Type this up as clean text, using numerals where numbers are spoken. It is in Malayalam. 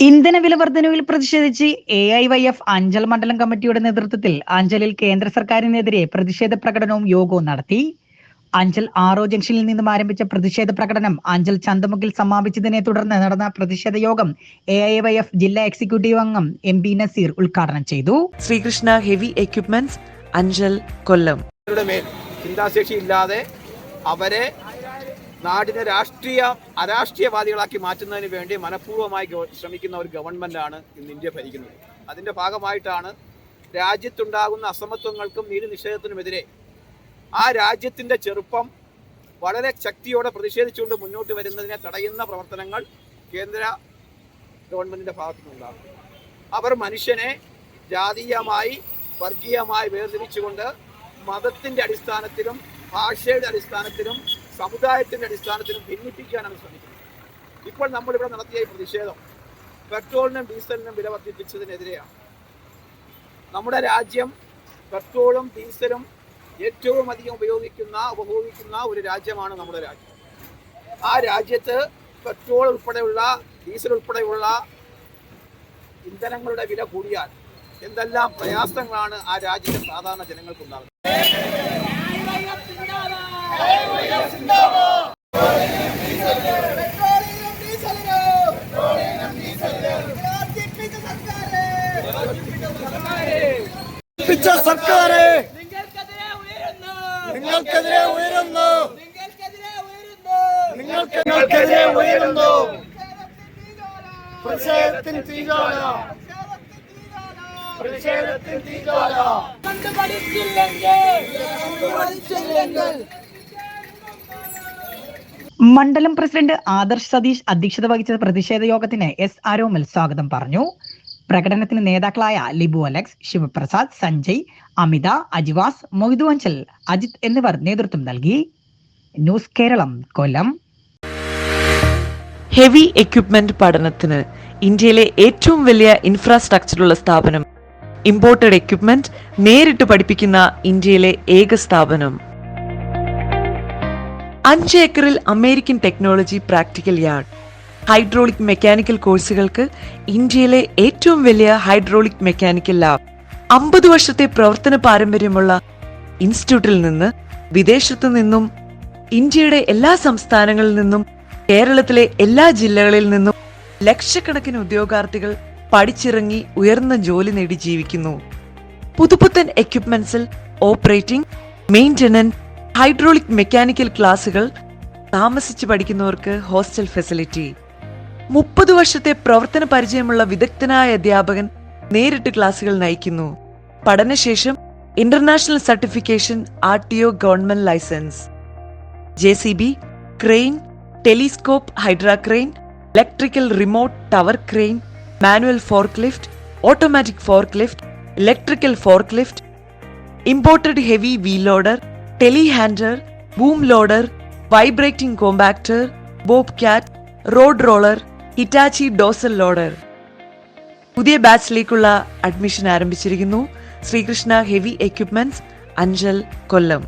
ഇന്ധന വില വർധനവിൽ പ്രതിഷേധിച്ച് AIYF അഞ്ചൽ മണ്ഡലം കമ്മിറ്റിയുടെ നേതൃത്വത്തിൽ അഞ്ചലിൽ കേന്ദ്ര സർക്കാരിനെതിരെ പ്രതിഷേധ പ്രകടനവും യോഗവും നടത്തി. അഞ്ചൽ ആറോ ജംഗ്ഷനിൽ നിന്നും ആരംഭിച്ച പ്രതിഷേധ പ്രകടനം അഞ്ചൽ ചന്തമുക്കിൽ സമാപിച്ചതിനെ തുടർന്ന് നടന്ന പ്രതിഷേധ യോഗം AIYF ജില്ലാ എക്സിക്യൂട്ടീവ് അംഗം MP നസീർ ഉദ്ഘാടനം ചെയ്തു. ശ്രീകൃഷ്ണ ഹെവി എക്യുപ്മെന്റ്സ്, അഞ്ചൽ, കൊല്ലം. ചിന്താശേഷിയില്ലാതെ അവരെ നാടിനെ അരാഷ്ട്രീയവാദികളാക്കി മാറ്റുന്നതിന് വേണ്ടി മനഃപൂർവ്വമായി ശ്രമിക്കുന്ന ഒരു ഗവൺമെൻറ്റാണ് ഇന്ന് ഇന്ത്യ ഭരിക്കുന്നത്. അതിൻ്റെ ഭാഗമായിട്ടാണ് രാജ്യത്തുണ്ടാകുന്ന അസമത്വങ്ങൾക്കും നീതി നിഷേധത്തിനുമെതിരെ ആ രാജ്യത്തിൻ്റെ ചെറുപ്പം വളരെ ശക്തിയോടെ പ്രതിഷേധിച്ചുകൊണ്ട് മുന്നോട്ട് വരുന്നതിനെ തടയുന്ന പ്രവർത്തനങ്ങൾ കേന്ദ്ര ഗവൺമെൻറ്റിൻ്റെ ഭാഗത്തുനിന്നുണ്ടാകും. അവർ മനുഷ്യനെ ജാതീയമായി വർഗീയമായി വേർതിരിച്ചുകൊണ്ട് മതത്തിൻ്റെ അടിസ്ഥാനത്തിലും ഭാഷയുടെ അടിസ്ഥാനത്തിലും സമുദായത്തിൻ്റെ അടിസ്ഥാനത്തിലും ഭിന്നിപ്പിക്കാനാണ് ശ്രമിക്കുന്നത്. ഇപ്പോൾ നമ്മളിവിടെ നടത്തിയ ഈ പ്രതിഷേധം പെട്രോളിനും ഡീസലിനും വില വർദ്ധിപ്പിച്ചതിനെതിരെയാണ്. നമ്മുടെ രാജ്യം പെട്രോളും ഡീസലും ഏറ്റവും അധികം ഉപഭോഗിക്കുന്ന ഒരു രാജ്യമാണ് നമ്മുടെ രാജ്യം. ആ രാജ്യത്ത് പെട്രോൾ ഉൾപ്പെടെയുള്ള ഡീസൽ ഉൾപ്പെടെയുള്ള ഇന്ധനങ്ങളുടെ വില കൂടിയാൽ എന്തെല്ലാം പ്രയാസങ്ങളാണ് ആ രാജ്യത്തെ സാധാരണ ജനങ്ങൾക്കുണ്ടാകുന്നത്. മണ്ഡലം പ്രസിഡന്റ് ആദർശ് സതീഷ് അധ്യക്ഷത വഹിച്ച പ്രതിഷേധ യോഗത്തിന് S. ആരോമൽ സ്വാഗതം പറഞ്ഞു. പ്രകടനത്തിന് നേതാക്കളായ ലിബു അലക്സ്, ശിവപ്രസാദ്, സഞ്ജയ്, അമിത, അജിവാസ്, മൊയ്തു അഞ്ചൽ, അജിത് എന്നിവർ നേതൃത്വം നൽകി. ന്യൂസ് കേരളം, കൊല്ലം. ഹെവി എക്യുപ്മെന്റ് പഠനത്തിന് ഇന്ത്യയിലെ ഏറ്റവും വലിയ ഇൻഫ്രാസ്ട്രക്ചറുള്ള സ്ഥാപനം. ഇമ്പോർട്ടഡ് എക്യുപ്മെന്റ് നേരിട്ട് പഠിപ്പിക്കുന്ന ഇന്ത്യയിലെ ഏക സ്ഥാപനം. 5 ഏക്കറിൽ American technology practical yard. Hydraulic mechanical കോഴ്സുകൾക്ക് ഇന്ത്യയിലെ ഏറ്റവും വലിയ ഹൈഡ്രോളിക് മെക്കാനിക്കൽ ലാബ്. 50 വർഷത്തെ പ്രവർത്തന പാരമ്പര്യമുള്ള ഇൻസ്റ്റിറ്റ്യൂട്ടിൽ നിന്ന് വിദേശത്തു നിന്നും ഇന്ത്യയുടെ എല്ലാ സംസ്ഥാനങ്ങളിൽ നിന്നും കേരളത്തിലെ എല്ലാ ജില്ലകളിൽ നിന്നും ലക്ഷക്കണക്കിന് ഉദ്യോഗാർത്ഥികൾ പഠിച്ചിറങ്ങി ഉയർന്ന ജോലി നേടി ജീവിക്കുന്നു. പുതുപുത്തൻ എക്യുപ്മെന്റ്സിൽ ഓപ്പറേറ്റിംഗ്, മെയിന്റനൻസ്, ഹൈഡ്രോളിക് മെക്കാനിക്കൽ ക്ലാസുകൾ, താമസിച്ച് പഠിക്കുന്നവർക്ക് ഹോസ്റ്റൽ ഫെസിലിറ്റി. 30 വർഷത്തെ പ്രവർത്തന പരിചയമുള്ള വിദഗ്ധനായ അധ്യാപകൻ നേരിട്ട് ക്ലാസുകൾ നയിക്കുന്നു. പഠനശേഷം international certification, RTO government licence. JCB, crane, telescope hydra crane, electrical remote tower crane, manual forklift, automatic forklift, electrical forklift, imported heavy wheel loader, telehandler, boom loader, vibrating compactor, Bobcat, road roller, Hitachi dozer loader. പുതിയ ബാച്ചിലേക്കുള്ള അഡ്മിഷൻ ആരംഭിച്ചിരിക്കുന്നു. ശ്രീകൃഷ്ണ ഹെവി എക്യുപ്മെന്റ്സ്, അഞ്ചൽ, കൊല്ലം.